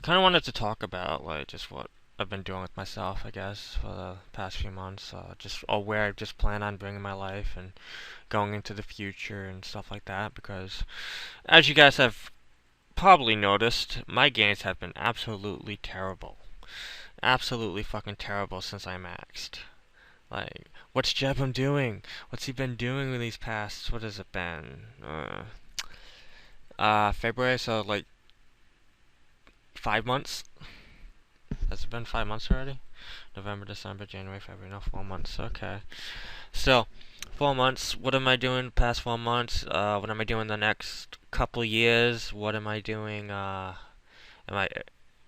kind of wanted to talk about like just what I've been doing with myself, I guess, for the past few months. Just or where I just plan on bringing my life and going into the future and stuff like that. Because as you guys have probably noticed, my gains have been absolutely terrible, absolutely fucking terrible since I maxed. Like, what's Jebum doing? What's he been doing with these past? What has it been? February. So like 5 months. Has it been 5 months already? November, December, January, February. No, 4 months. Okay. So, 4 months. What am I doing the past 4 months? What am I doing the next couple years? What am I doing? Am I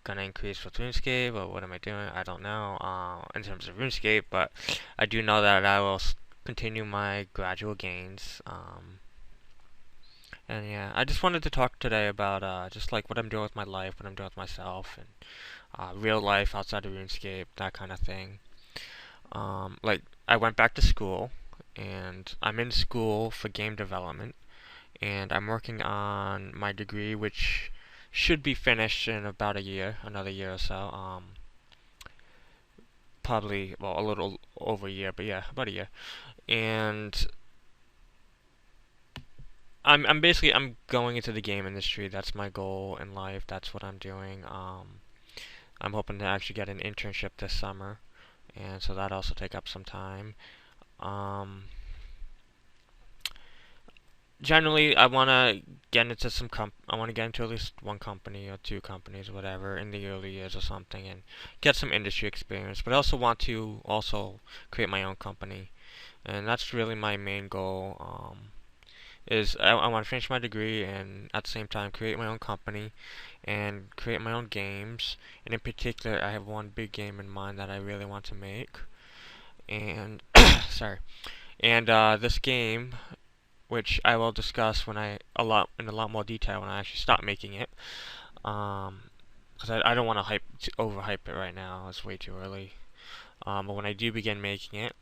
gonna increase with RuneScape, or what am I doing? I don't know. In terms of RuneScape, but I do know that I will continue my gradual gains. And yeah, I just wanted to talk today about just like what I'm doing with my life, what I'm doing with myself, and real life outside of RuneScape, that kind of thing. Like I went back to school, and I'm in school for game development, and I'm working on my degree, which should be finished in about a year, another year or so. Probably well a little over a year, but yeah, about a year. And I'm basically I'm going into the game industry. That's my goal in life. That's what I'm doing. I'm hoping to actually get an internship this summer, and so that also take up some time. Um, Generally, I want to get into I want to get into at least one company or two companies, whatever, in the early years or something, and get some industry experience. But I also want to also create my own company, and that's really my main goal. Is I want to finish my degree and at the same time create my own company and create my own games. And in particular, I have one big game in mind that I really want to make. And sorry. And this game, which I will discuss when I a lot in a lot more detail when I actually start making it. Because I don't want to overhype it right now. It's way too early. But when I do begin making it,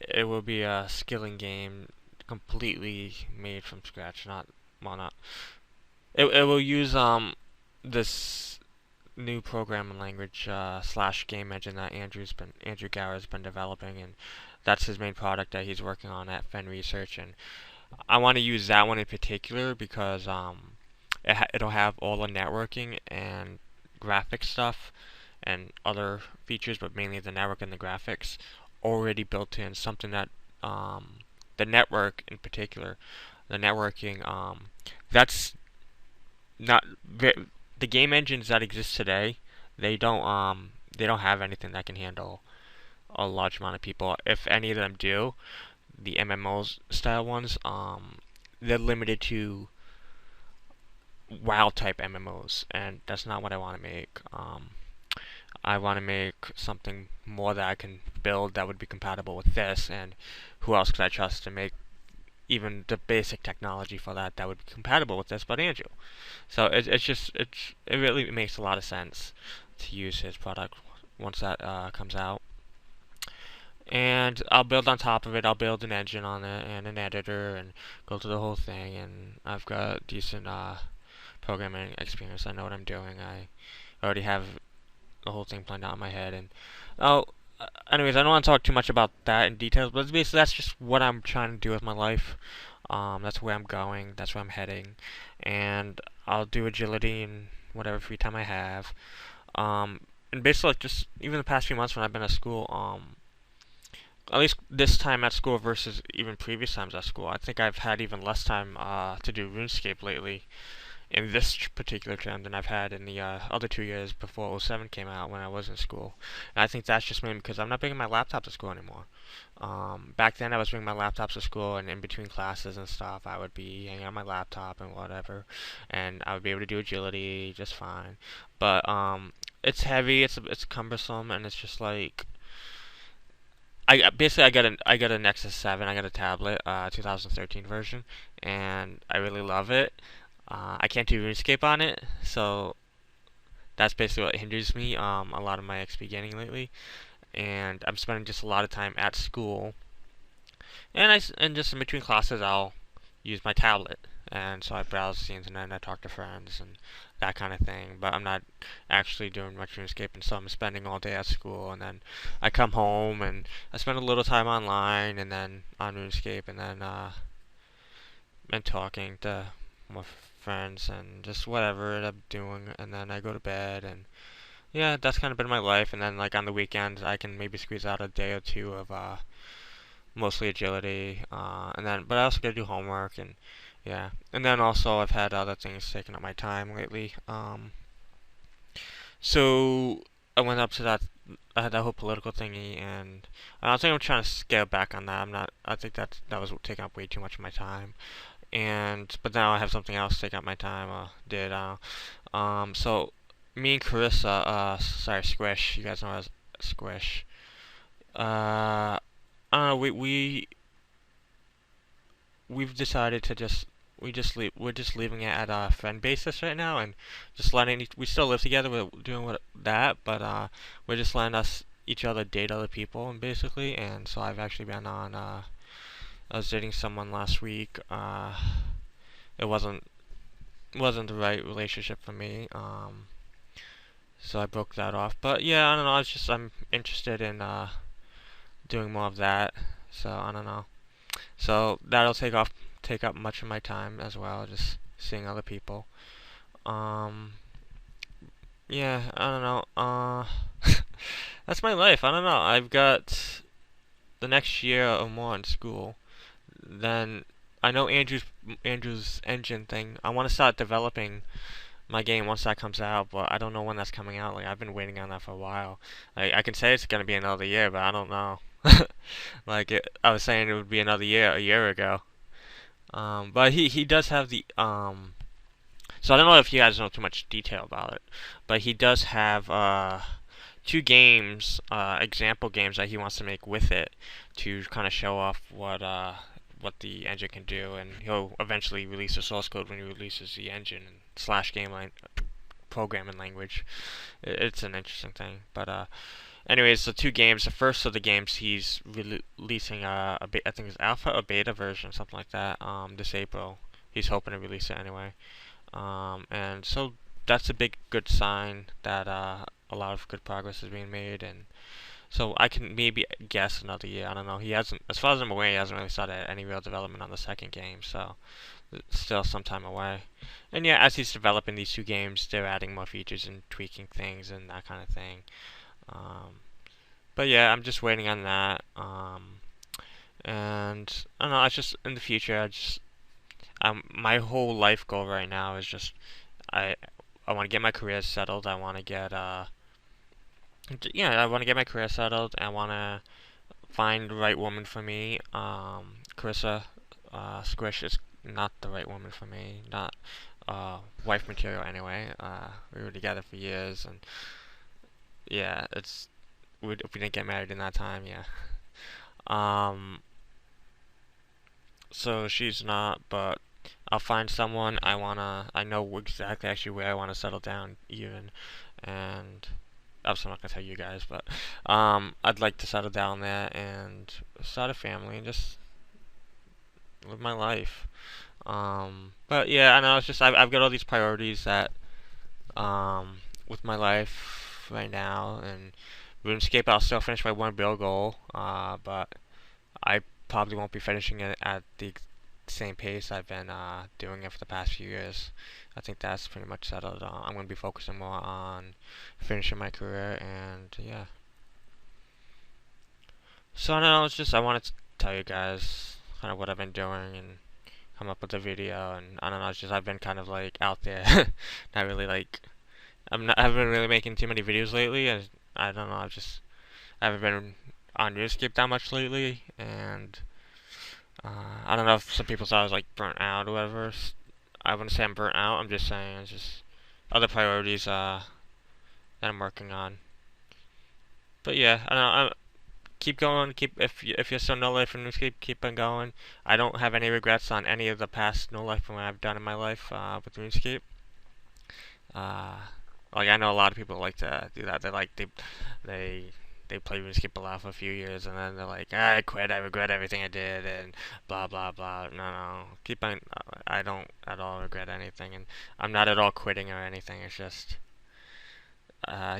it will be a skilling game completely made from scratch. Not well, not it will use this new programming language slash game engine that Andrew Gower has been developing, and that's his main product that he's working on at Fen Research. And I want to use that one in particular because it'll have all the networking and graphics stuff and other features, but mainly the network and the graphics already built in. Something that the network in particular, the networking, that's not the game engines that exist today. They don't have anything that can handle a large amount of people. If any of them do, the MMOs style ones, they're limited to WoW type MMOs, and that's not what I want to make. I want to make something more that I can build that would be compatible with this, and who else could I trust to make even the basic technology for that would be compatible with this but Andrew. So it really makes a lot of sense to use his product once that comes out. And I'll build on top of it. I'll build an engine on it and an editor and go through the whole thing. And I've got decent programming experience. I know what I'm doing. I already have the whole thing planned out in my head. And oh, anyways, I don't want to talk too much about that in details, but basically that's just what I'm trying to do with my life. That's where I'm going. That's where I'm heading, and I'll do agility and whatever free time I have. And basically, like, just even the past few months when I've been at school, at least this time at school versus even previous times at school, I think I've had even less time to do RuneScape lately in this particular term than I've had in the other 2 years before '07 came out when I was in school. And I think that's just mainly because I'm not bringing my laptop to school anymore. Back then, I was bringing my laptops to school, and in between classes and stuff, I would be hanging on my laptop and whatever, and I would be able to do agility just fine. But it's heavy, it's cumbersome, and it's just like I got a Nexus 7. I got a tablet, 2013 version, and I really love it. I can't do RuneScape on it, so that's basically what hinders me. A lot of my XP gaining lately, and I'm spending just a lot of time at school, and just in between classes I'll use my tablet, and so I browse the internet and I talk to friends and that kind of thing. But I'm not actually doing much RuneScape, and so I'm spending all day at school, and then I come home and I spend a little time online, and then on RuneScape, and then and talking to my friends and just whatever I'm doing, and then I go to bed, and yeah, that's kind of been my life. And then like on the weekends, I can maybe squeeze out a day or two of mostly agility, and then but I also gotta do homework and yeah, and then also I've had other things taking up my time lately. So I went up to that. I had that whole political thingy, and I think I'm trying to scale back on that. I'm not. I think that was taking up way too much of my time, and but now I have something else taking up my time. Did so me and Carissa, sorry, Squish. You guys know her as Squish. I don't know. We've decided to just we're just leaving it at a friend basis right now, and just letting we still live together. We're doing that, but we're just letting us each other date other people, and basically. And so I've actually been on. I was dating someone last week. It wasn't the right relationship for me. So I broke that off. But yeah, I don't know. It's just I'm interested in doing more of that. So I don't know. So that'll take up much of my time as well, just seeing other people. Um, yeah, I don't know. That's my life. I don't know. I've got the next year or more in school. Then I know Andrew's engine thing. I want to start developing my game once that comes out, but I don't know when that's coming out. Like I've been waiting on that for a while. Like I can say it's gonna be another year, but I don't know. I was saying it would be another year a year ago. But he does have the So I don't know if you guys know too much detail about it, but he does have two games, example games that he wants to make with it to kind of show off what the engine can do, and he'll eventually release the source code when he releases the engine and slash game programming language. It's an interesting thing, but anyways, the two games. The first of the games he's releasing I think it's alpha or beta version, something like that. This April. He's hoping to release it anyway. And so that's a big good sign that a lot of good progress is being made, and so I can maybe guess another year. I don't know. He hasn't, as far as I'm aware, he hasn't really started any real development on the second game, so it's still some time away. And yeah, as he's developing these two games, they're adding more features and tweaking things and that kind of thing. Um, but yeah, I'm just waiting on that. And I don't know. It's just in the future. My whole life goal right now is just I I want to get my career settled. I want to get yeah, I want to get my career settled. I want to find the right woman for me. Carissa, Squish is not the right woman for me. Not wife material anyway. We were together for years, and yeah, if we didn't get married in that time, yeah. Um, so she's not, but I'll find someone I know exactly actually where I wanna settle down even, and obviously I'm not gonna tell you guys, but I'd like to settle down there and start a family and just live my life. But yeah, I know it's just I've got all these priorities that with my life right now, and RuneScape I'll still finish my 1 build goal, but I probably won't be finishing it at the same pace I've been doing it for the past few years. I think that's pretty much settled. I'm going to be focusing more on finishing my career, and yeah. So I don't know, it's just I wanted to tell you guys kind of what I've been doing and come up with a video, and I don't know, it's just I've been kind of like out there, not really like I haven't been really making too many videos lately, and I don't know, I haven't been on RuneScape that much lately, and I don't know if some people thought I was like burnt out or whatever. I wouldn't say I'm burnt out. I'm just saying it's just other priorities that I'm working on. But yeah, I don't know. Keep going. If you're still no life in RuneScape, keep on going. I don't have any regrets on any of the past no life when I've done in my life with RuneScape. Uh, like I know a lot of people like to do that. They they play RuneScape a lot for a few years, and then they're like, I quit, I regret everything I did, and blah blah blah. No, keep on. I don't at all regret anything, and I'm not at all quitting or anything. It's just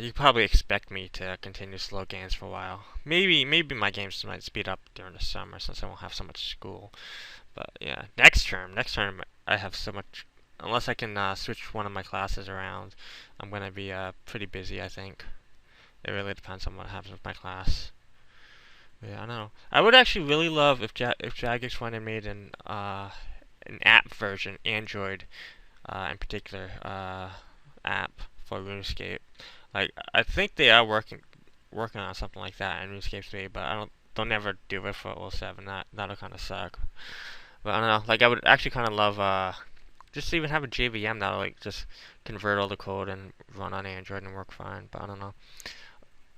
you probably expect me to continue slow games for a while. Maybe my games might speed up during the summer since I won't have so much school. But yeah, next term I have so much. Unless I can switch one of my classes around, I'm gonna be pretty busy. I think it really depends on what happens with my class. Yeah, I don't know. I would actually really love if Jagex went and made an app version, Android in particular app for RuneScape. Like I think they are working on something like that in RuneScape 3, but I don't they'll never do it for O7. That'll kind of suck. But I don't know. Like I would actually kind of love just to even have a JVM that'll like just convert all the code and run on Android and work fine. But I don't know.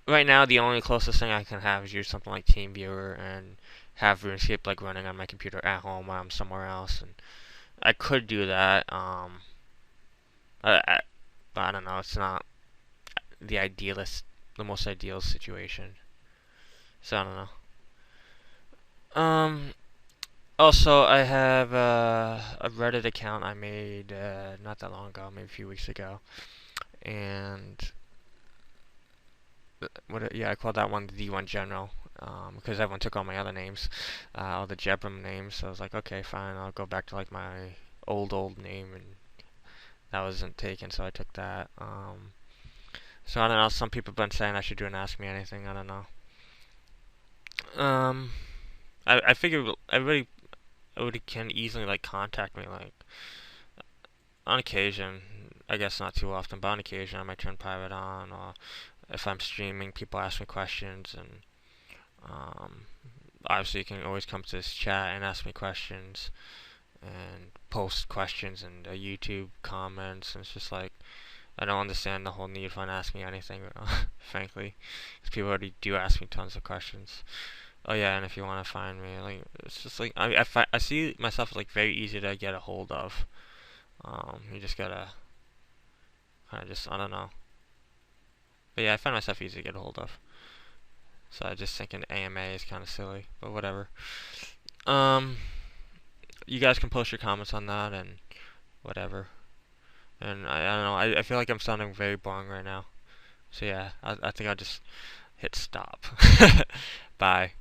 Right now, the only closest thing I can have is use something like TeamViewer and have RuneScape like running on my computer at home while I'm somewhere else. And I could do that. But I don't know. It's not the most ideal situation. So I don't know. Also, I have a Reddit account I made not that long ago, maybe a few weeks ago, and I called that one the D1 General because everyone took all my other names, all the Jebram names. So I was like, okay, fine, I'll go back to like my old name, and that wasn't taken, so I took that. So I don't know. Some people have been saying I should do an Ask Me Anything. I don't know. Um, I figure everybody can easily like contact me like on occasion. I guess not too often, but on occasion I might turn private on, or if I'm streaming, people ask me questions, and um, obviously you can always come to this chat and ask me questions and post questions in the YouTube comments. And it's just like I don't understand the whole need for asking me anything, frankly, because people already do ask me tons of questions. Oh yeah, and if you want to find me, like it's just like I see myself as like very easy to get a hold of. You just gotta kind of just I don't know. But yeah, I find myself easy to get a hold of. So I just think an AMA is kind of silly, but whatever. Um, you guys can post your comments on that and whatever. And I don't know. I feel like I'm sounding very boring right now. So yeah, I think I'll just hit stop. Bye.